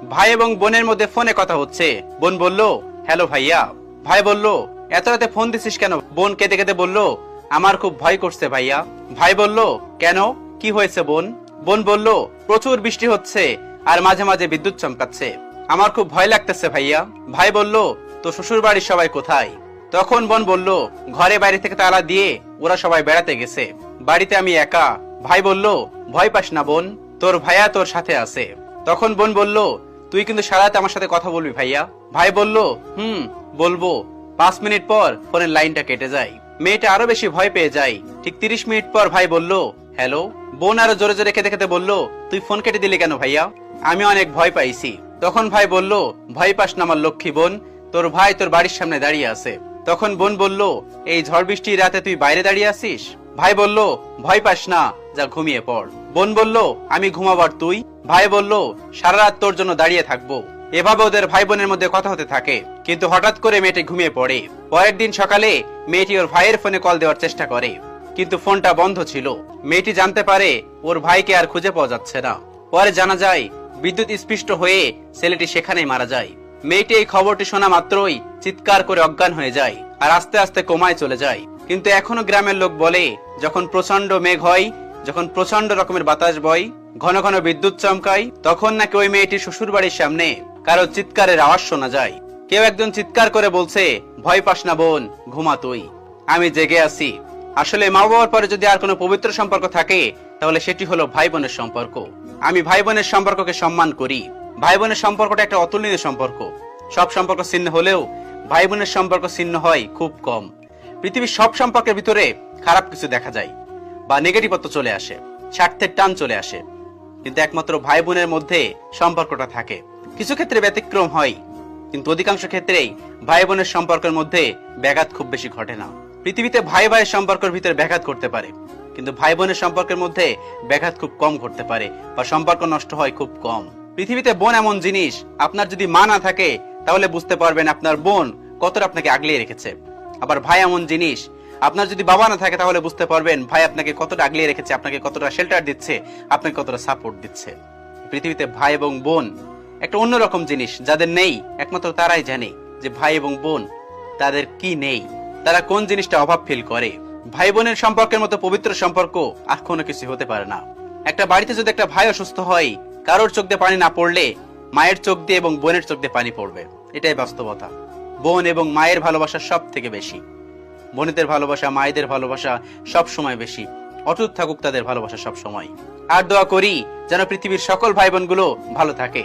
ভাই এবং বোনের মধ্যে ফোনে কথা হচ্ছে। বোন বলল, হ্যালো ভাইয়া। ভাই বলল, এত রাতে ফোন দিছিস কেন? বোন কেঁদে কেঁদে বলল, আমার খুব ভয় করছে ভাইয়া। ভাই বলল, কেন, কি হয়েছে বোন? বোন বলল, প্রচুর বৃষ্টি হচ্ছে আর মাঝে মাঝে বিদ্যুৎ চমকাচ্ছে, আমার খুব ভয় লাগতেছে ভাইয়া। ভাই বলল, তো শ্বশুর বাড়ির সবাই কোথায়? তখন বোন বলল, ঘরে বাইরে থেকে তালা দিয়ে ওরা সবাই বেড়াতে গেছে, বাড়িতে আমি একা। ভাই বলল, ভয় পাস না বোন, তোর ভাইয়া তোর সাথে আছে। তখন বোন বলল, তুই কিন্তু সারাতে আমার সাথে কথা বলবি ভাইয়া। ভাই বলল, বলবো। 5 মিনিট পর ফোনের লাইনটা কেটে যায়। মেয়েটা আরো বেশি ভয় পেয়ে যায়। ঠিক 30 মিনিট পর ভাই বলল, হ্যালো। বোন আরো জোরে জোরে খেতে খেতে বলল, তুই ফোন কেটে দিলি কেন ভাইয়া? আমি অনেক ভয় পাইছি। তখন ভাই বলল, ভয় পাস না আমার লক্ষ্মী বোন, তোর ভাই তোর বাড়ির সামনে দাঁড়িয়ে আছে। তখন বোন বলল, এই ঝড় বৃষ্টির রাতে তুই বাইরে দাঁড়িয়ে আছিস? ভাই বলল, ভয় পাস না, যা ঘুমিয়ে পড়। বোন বলল, আমি ঘুমাবার তুই? ভাই বলল, সারা রাত তোর জন্য দাঁড়িয়ে থাকবো। এভাবে ওদের ভাই বোনের মধ্যে কথা হতে থাকে। কিন্তু হঠাৎ করে মেয়েটি ঘুমিয়ে পড়ে। পরের দিন সকালে মেয়েটি ওর ভাইয়ের ফোনে কল দেওয়ার চেষ্টা করে, কিন্তু ফোনটা বন্ধ ছিল। মেয়েটি জানতে পারে ওর ভাইকে আর খুঁজে পাওয়া যাচ্ছে না। পরে জানা যায় বিদ্যুৎ স্পৃষ্ট হয়ে ছেলেটি সেখানেই মারা যায়। মেয়েটি এই খবরটি শোনা মাত্রই চিৎকার করে অজ্ঞান হয়ে যায় আর আস্তে আস্তে কোমায় চলে যায়। কিন্তু এখনো গ্রামের লোক বলে, যখন প্রচন্ড মেঘ হয়, যখন প্রচন্ড রকমের বাতাস বয়, ঘন ঘন বিদ্যুৎ চমকায়, তখন নাকি ওই মেয়েটির শ্বশুর বাড়ির সামনে কারো চিৎকারের আওয়াজ শোনা যায়। কেউ একজন চিৎকার করে বলছে, ভয় পাস না বোন, ঘুমা তুই, আমি জেগে আছি। আসলে মা বাবার পরে যদি আর কোনো পবিত্র সম্পর্ক থাকে, তাহলে সেটি হলো ভাই বোনের সম্পর্ক। আমি ভাই বোনের সম্পর্ককে সম্মান করি। ভাই বোনের সম্পর্কটা একটা অতুলনীয় সম্পর্ক। সব সম্পর্ক ছিন্ন হলেও ভাই বোনের সম্পর্ক ছিন্ন হয় খুব কম। পৃথিবীর সব সম্পর্কের ভিতরে খারাপ কিছু দেখা যায় বা নেগেটিভত্ব চলে আসে, স্বার্থের টান চলে আসে, কিন্তু একমাত্র ভাই বোনের মধ্যে সম্পর্কটা থাকে। কিছু ক্ষেত্রে ব্যতিক্রম হয়, কিন্তু অধিকাংশ ক্ষেত্রেই ভাই বোনের সম্পর্কের মধ্যে ব্যাঘাত খুব বেশি ঘটে না। পৃথিবীতে ভাই ভাইয়ের সম্পর্কের ভিতরে ব্যাঘাত করতে পারে, কিন্তু ভাই বোনের সম্পর্কের মধ্যে ব্যাঘাত খুব কম ঘটতে পারে বা সম্পর্ক নষ্ট হয় খুব কম। পৃথিবীতে বোন এমন জিনিস, আপনার যদি মা না থাকে তাহলে বুঝতে পারবেন আপনার বোন কতটা আপনাকে আগলিয়ে রেখেছে। আবার ভাই এমন জিনিস, আপনার যদি বাবা না থাকে তাহলে বুঝতে পারবেন ভাই আপনাকে কতটা আগলিয়ে রেখেছে, আপনাকে কতটা শেল্টার দিচ্ছে, আপনাকে কতটা সাপোর্ট দিচ্ছে। পৃথিবীতে ভাই এবং বোন একটা অন্যরকম জিনিস, যাদের নেই একমাত্র তারাই জানে যে ভাই এবং বোন তাদের কি নেই, তারা কোন জিনিসটা অভাব ফিল করে। ভাই বোনের সম্পর্কের মতো পবিত্র সম্পর্ক আর কোনো কিছু হতে পারে না। একটা বাড়িতে যদি একটা ভাই অসুস্থ হয়, কারোর চোখ দিয়ে পানি না পড়লে মায়ের চোখ দিয়ে এবং বোনের চোখ দিয়ে পানি পড়বে, এটাই বাস্তবতা। বোন এবং মায়ের ভালোবাসা সব থেকে বেশি। বোনেদের ভালোবাসা, মায়েদের ভালোবাসা সব সময় বেশি। অটুট থাকুক তাদের ভালোবাসা সব সময়। আর দোয়া করি যেন পৃথিবীর সকল ভাই বোনগুলো ভালো থাকে।